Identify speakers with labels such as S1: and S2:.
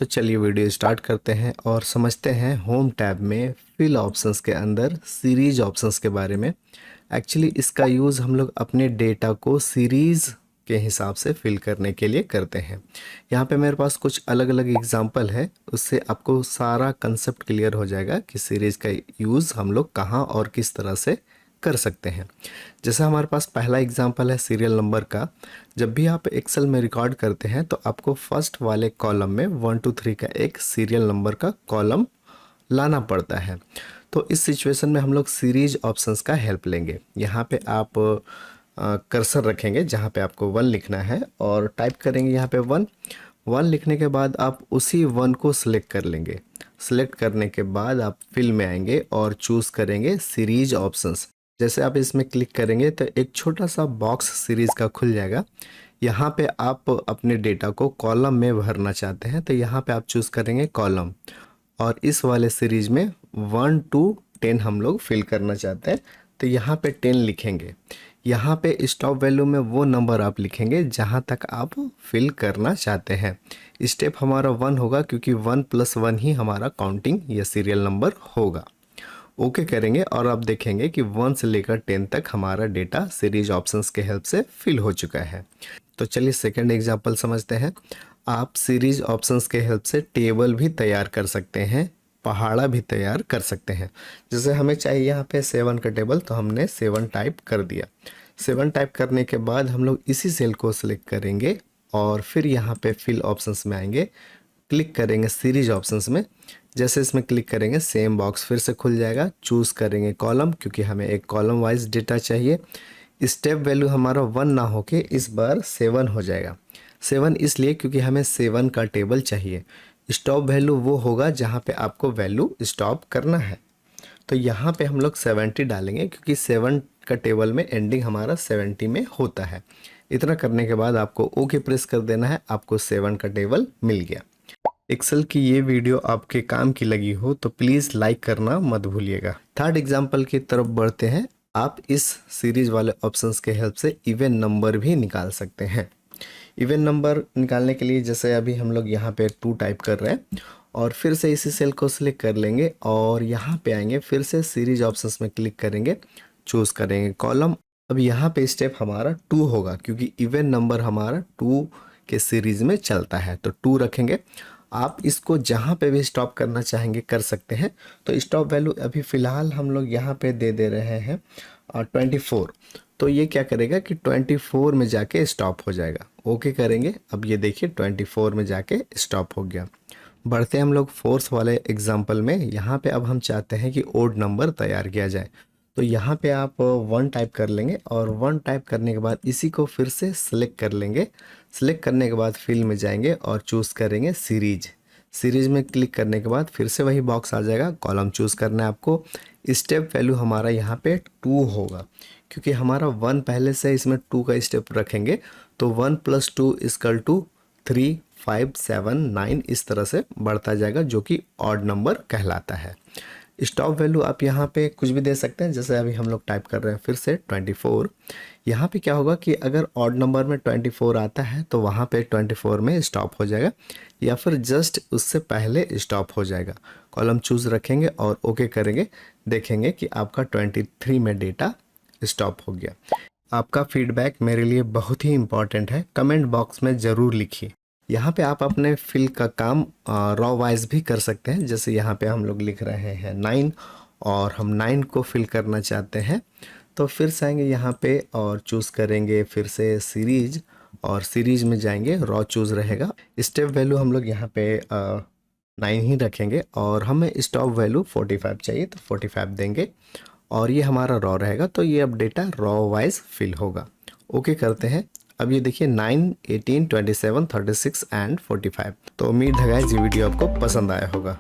S1: तो चलिए video start करते हैं और समझते हैं होम टैब में फिल ऑप्शंस के अंदर सीरीज ऑप्शंस के बारे में। एक्चुअली इसका यूज़ हम लोग अपने डेटा को सीरीज़ के हिसाब से फिल करने के लिए करते हैं। यहाँ पे मेरे पास कुछ अलग अलग एग्जांपल है, उससे आपको सारा कंसेप्ट क्लियर हो जाएगा कि सीरीज़ का यूज़ हम लोग कहाँ और किस तरह से कर सकते हैं। जैसे हमारे पास पहला एग्जांपल है सीरियल नंबर का। जब भी आप एक्सेल में रिकॉर्ड करते हैं तो आपको फर्स्ट वाले कॉलम में 1 2 3 का एक सीरियल नंबर का कॉलम लाना पड़ता है। तो इस सिचुएशन में हम लोग सीरीज ऑप्शंस का हेल्प लेंगे। यहाँ पे आप कर्सर रखेंगे जहाँ पे आपको 1 लिखना है और टाइप करेंगे यहाँ पे 1 लिखने के बाद आप उसी 1 को सिलेक्ट कर लेंगे। सिलेक्ट करने के बाद आप फिल में आएंगे और चूज़ करेंगे सीरीज ऑप्शंस। जैसे आप इसमें क्लिक करेंगे तो एक छोटा सा बॉक्स सीरीज़ का खुल जाएगा। यहाँ पे आप अपने डेटा को कॉलम में भरना चाहते हैं तो यहाँ पे आप चूज़ करेंगे कॉलम, और इस वाले सीरीज में 1 to 10 हम लोग फिल करना चाहते हैं तो यहाँ पे 10 लिखेंगे। यहाँ पे स्टॉप वैल्यू में वो नंबर आप लिखेंगे जहाँ तक आप फिल करना चाहते हैं। स्टेप हमारा 1 होगा क्योंकि 1 + 1 ही हमारा काउंटिंग या सीरियल नंबर होगा। ओके करेंगे और आप देखेंगे कि 1 से लेकर 10 तक हमारा डेटा सीरीज ऑप्शंस के हेल्प से फिल हो चुका है। तो चलिए सेकंड एग्जांपल समझते हैं। आप सीरीज ऑप्शंस के हेल्प से टेबल भी तैयार कर सकते हैं, पहाड़ा भी तैयार कर सकते हैं। जैसे हमें चाहिए यहाँ पे 7 का टेबल, तो हमने 7 टाइप कर दिया। 7 टाइप करने के बाद हम लोग इसी सेल को सिलेक्ट करेंगे और फिर यहाँ पे फिल ऑप्शंस में आएंगे, क्लिक करेंगे सीरीज ऑप्शंस में। जैसे इसमें क्लिक करेंगे सेम बॉक्स फिर से खुल जाएगा। चूज़ करेंगे कॉलम क्योंकि हमें एक कॉलम वाइज डेटा चाहिए। स्टेप वैल्यू हमारा 1 ना होके इस बार 7 हो जाएगा। 7 इसलिए क्योंकि हमें 7 का टेबल चाहिए। स्टॉप वैल्यू वो होगा जहाँ पे आपको वैल्यू स्टॉप करना है। तो यहाँ पे हम लोग 70 डालेंगे क्योंकि 7 का टेबल में एंडिंग हमारा 70 में होता है। इतना करने के बाद आपको ओके प्रेस कर देना है, आपको 7 का टेबल मिल गया। एक्सेल की ये वीडियो आपके काम की लगी हो तो प्लीज़ लाइक करना मत भूलिएगा। थर्ड एग्जाम्पल की तरफ बढ़ते हैं। आप इस सीरीज वाले ऑप्शंस के हेल्प से इवन नंबर भी निकाल सकते हैं। इवन नंबर निकालने के लिए जैसे अभी हम लोग यहाँ पे 2 टाइप कर रहे हैं और फिर से इसी सेल को सिलेक्ट कर लेंगे और यहाँ पे आएंगे, फिर से सीरीज ऑप्शंस में क्लिक करेंगे, चूज़ करेंगे कॉलम। अब यहाँ पे स्टेप हमारा 2 होगा क्योंकि इवन नंबर हमारा 2 के सीरीज में चलता है तो 2 रखेंगे। आप इसको जहाँ पे भी स्टॉप करना चाहेंगे कर सकते हैं। तो स्टॉप वैल्यू अभी फ़िलहाल हम लोग यहाँ पे दे रहे हैं 24। तो ये क्या करेगा कि 24 में जाके स्टॉप हो जाएगा। ओके करेंगे। अब ये देखिए 24 में जाके स्टॉप हो गया। बढ़ते हम लोग फोर्थ वाले एग्जाम्पल में। यहाँ पे अब हम चाहते हैं कि ओड नंबर तैयार किया जाए। तो यहाँ पे आप 1 टाइप कर लेंगे और 1 टाइप करने के बाद इसी को फिर से सिलेक्ट कर लेंगे। सिलेक्ट करने के बाद फिल में जाएंगे और चूज़ करेंगे सीरीज। सीरीज में क्लिक करने के बाद फिर से वही बॉक्स आ जाएगा, कॉलम चूज़ करना है आपको। स्टेप वैल्यू हमारा यहाँ पे 2 होगा क्योंकि हमारा 1 पहले से, इसमें 2 का स्टेप रखेंगे तो 1 + 2 = 3 5 7 9 इस तरह से बढ़ता जाएगा जो कि ऑड नंबर कहलाता है। स्टॉप वैल्यू आप यहाँ पे कुछ भी दे सकते हैं। जैसे अभी हम लोग टाइप कर रहे हैं फिर से 24। यहाँ पे क्या होगा कि अगर ऑड नंबर में 24 आता है तो वहाँ पे 24 में स्टॉप हो जाएगा या फिर जस्ट उससे पहले स्टॉप हो जाएगा। कॉलम चूज़ रखेंगे और ओके करेंगे, देखेंगे कि आपका 23 में डेटा स्टॉप हो गया। आपका फीडबैक मेरे लिए बहुत ही इम्पॉर्टेंट है, कमेंट बॉक्स में ज़रूर लिखिए। यहाँ पे आप अपने फिल का काम रॉ वाइज भी कर सकते हैं। जैसे यहाँ पे हम लोग लिख रहे हैं 9 और हम 9 को फिल करना चाहते हैं तो फिर से आएंगे यहाँ पे और चूज़ करेंगे फिर से सीरीज और सीरीज में जाएंगे, रॉ चूज़ रहेगा। स्टेप वैल्यू हम लोग यहाँ पे 9 ही रखेंगे और हमें स्टॉप वैल्यू 45 चाहिए तो 45 देंगे और ये हमारा रॉ रहेगा। तो ये अब डेटा रॉ वाइज फिल होगा। ओके करते हैं। अब ये देखिए 9 18 27 36 एंड 45। तो उम्मीद है गाइस ये वीडियो आपको पसंद आया होगा।